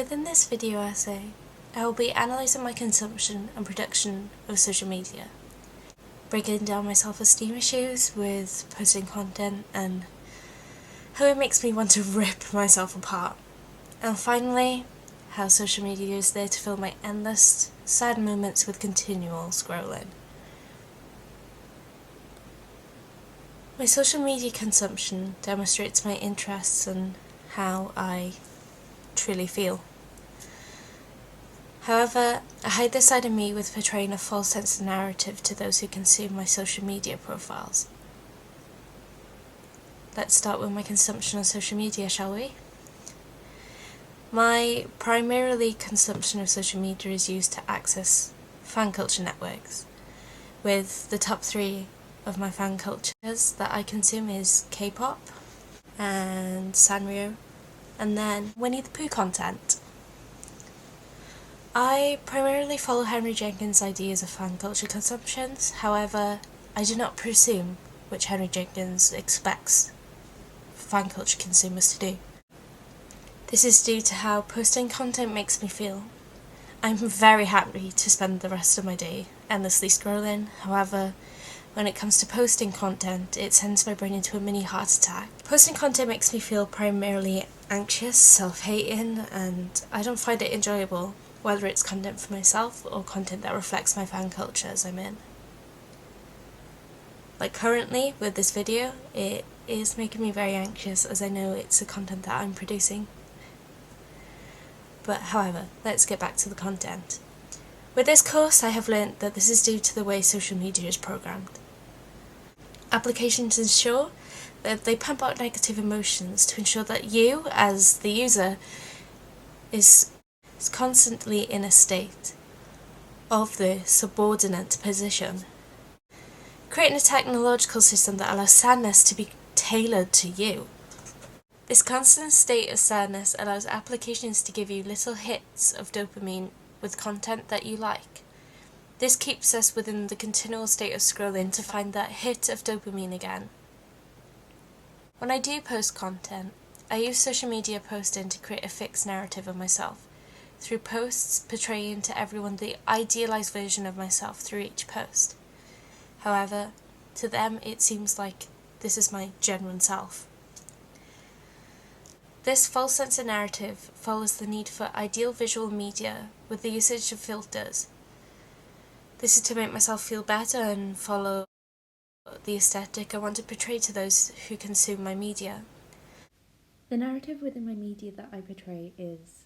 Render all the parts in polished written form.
Within this video essay, I will be analysing my consumption and production of social media, breaking down my self-esteem issues with posting content and how it makes me want to rip myself apart, and finally, how social media is there to fill my endless, sad moments with continual scrolling. My social media consumption demonstrates my interests and how I truly feel. However, I hide this side of me with portraying a false sense of narrative to those who consume my social media profiles. Let's start with my consumption of social media, shall we? My primarily consumption of social media is used to access fan culture networks, with the top 3 of my fan cultures that I consume is K-pop and Sanrio, and then Winnie the Pooh content. I primarily follow Henry Jenkins' ideas of fan culture consumptions, however, I do not presume which Henry Jenkins expects fan culture consumers to do. This is due to how posting content makes me feel. I'm very happy to spend the rest of my day endlessly scrolling, however, when it comes to posting content, it sends my brain into a mini heart attack. Posting content makes me feel primarily anxious, self-hating, and I don't find it enjoyable, whether it's content for myself or content that reflects my fan cultures I'm in. Like currently, with this video, it is making me very anxious as I know it's the content that I'm producing. But however, let's get back to the content. With this course, I have learnt that this is due to the way social media is programmed. Applications ensure that they pump out negative emotions to ensure that you, as the user, is constantly in a state of the subordinate position, creating a technological system that allows sadness to be tailored to you. This constant state of sadness allows applications to give you little hits of dopamine with content that you like. This keeps us within the continual state of scrolling to find that hit of dopamine again. When I do post content, I use social media posting to create a fixed narrative of myself, through posts portraying to everyone the idealized version of myself through each post. However, to them it seems like this is my genuine self. This false sense of narrative follows the need for ideal visual media with the usage of filters. This is to make myself feel better and follow the aesthetic I want to portray to those who consume my media. The narrative within my media that I portray is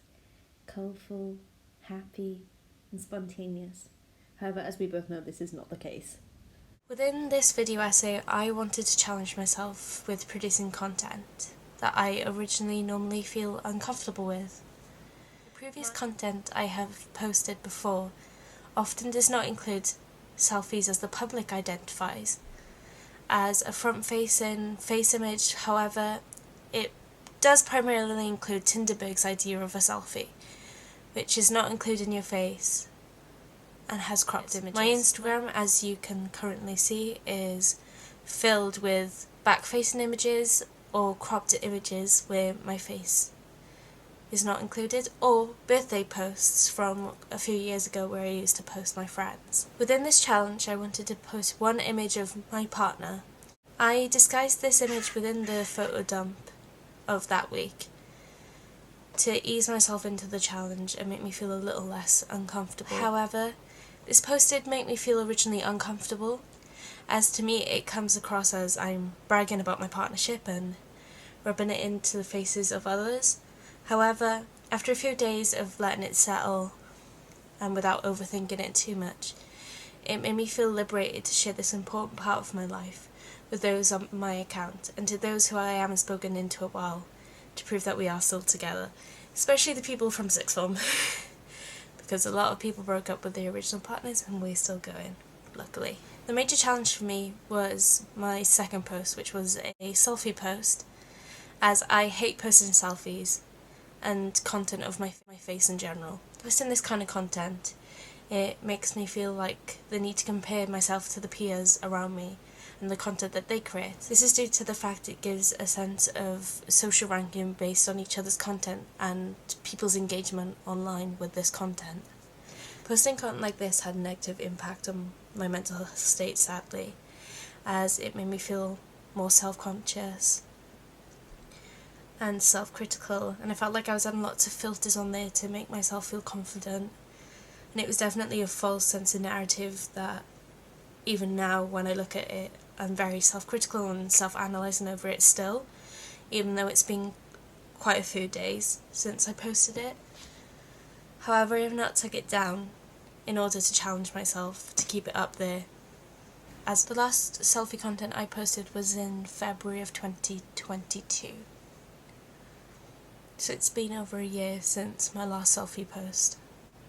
colourful, happy, and spontaneous. However, as we both know, this is not the case. Within this video essay, I wanted to challenge myself with producing content that I originally normally feel uncomfortable with. The previous content I have posted before often does not include selfies as the public identifies as a front-facing face image. However, it does primarily include Tinderberg's idea of a selfie, which is not including your face and has cropped images. My Instagram, as you can currently see, is filled with back-facing images or cropped images where my face is not included, or birthday posts from a few years ago where I used to post my friends. Within this challenge, I wanted to post one image of my partner. I disguised this image within the photo dump of that week to ease myself into the challenge and make me feel a little less uncomfortable. However, this post did make me feel originally uncomfortable, as to me it comes across as I'm bragging about my partnership and rubbing it into the faces of others. However, after a few days of letting it settle and without overthinking it too much, it made me feel liberated to share this important part of my life with those on my account and to those who I haven't spoken into a while, to prove that we are still together, especially the people from sixth form, because a lot of people broke up with their original partners and we're still going, luckily. The major challenge for me was my second post, which was a selfie post, as I hate posting selfies and content of my face in general. Posting this kind of content, it makes me feel like the need to compare myself to the peers around me in the content that they create. This is due to the fact it gives a sense of social ranking based on each other's content and people's engagement online with this content. Posting content like this had a negative impact on my mental health state, sadly, as it made me feel more self-conscious and self-critical, and I felt like I was adding lots of filters on there to make myself feel confident. And it was definitely a false sense of narrative that even now when I look at it I'm very self-critical and self-analysing over it still, even though it's been quite a few days since I posted it. However, I have not took it down in order to challenge myself to keep it up there, as the last selfie content I posted was in February of 2022. So it's been over a year since my last selfie post.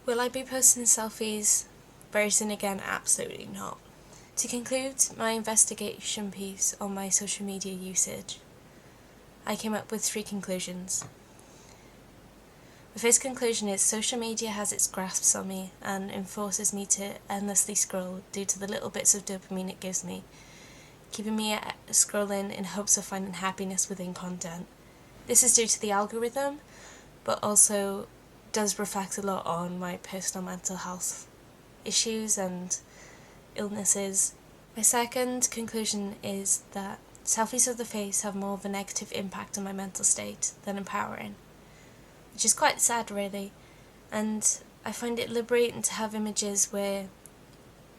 Will I be posting selfies very soon again? Absolutely not. To conclude my investigation piece on my social media usage, I came up with 3 conclusions. The first conclusion is social media has its grasps on me and enforces me to endlessly scroll due to the little bits of dopamine it gives me, keeping me scrolling in hopes of finding happiness within content. This is due to the algorithm, but also does reflect a lot on my personal mental health issues and illnesses. My second conclusion is that selfies of the face have more of a negative impact on my mental state than empowering, which is quite sad really, and I find it liberating to have images where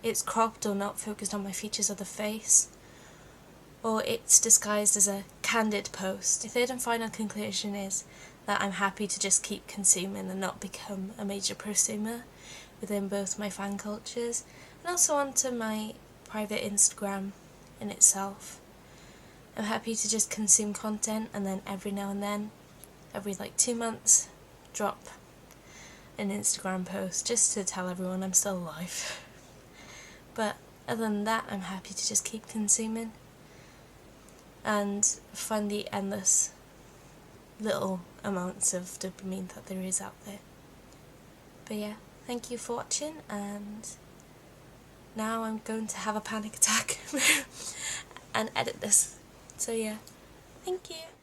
it's cropped or not focused on my features of the face, or it's disguised as a candid post. The third and final conclusion is that I'm happy to just keep consuming and not become a major prosumer within both my fan cultures and also onto my private Instagram in itself. I'm happy to just consume content and then every now and then, every 2 months, drop an Instagram post just to tell everyone I'm still alive. But other than that, I'm happy to just keep consuming and find the endless little amounts of dopamine that there is out there. But yeah, thank you for watching, and now I'm going to have a panic attack and edit this. So yeah, thank you.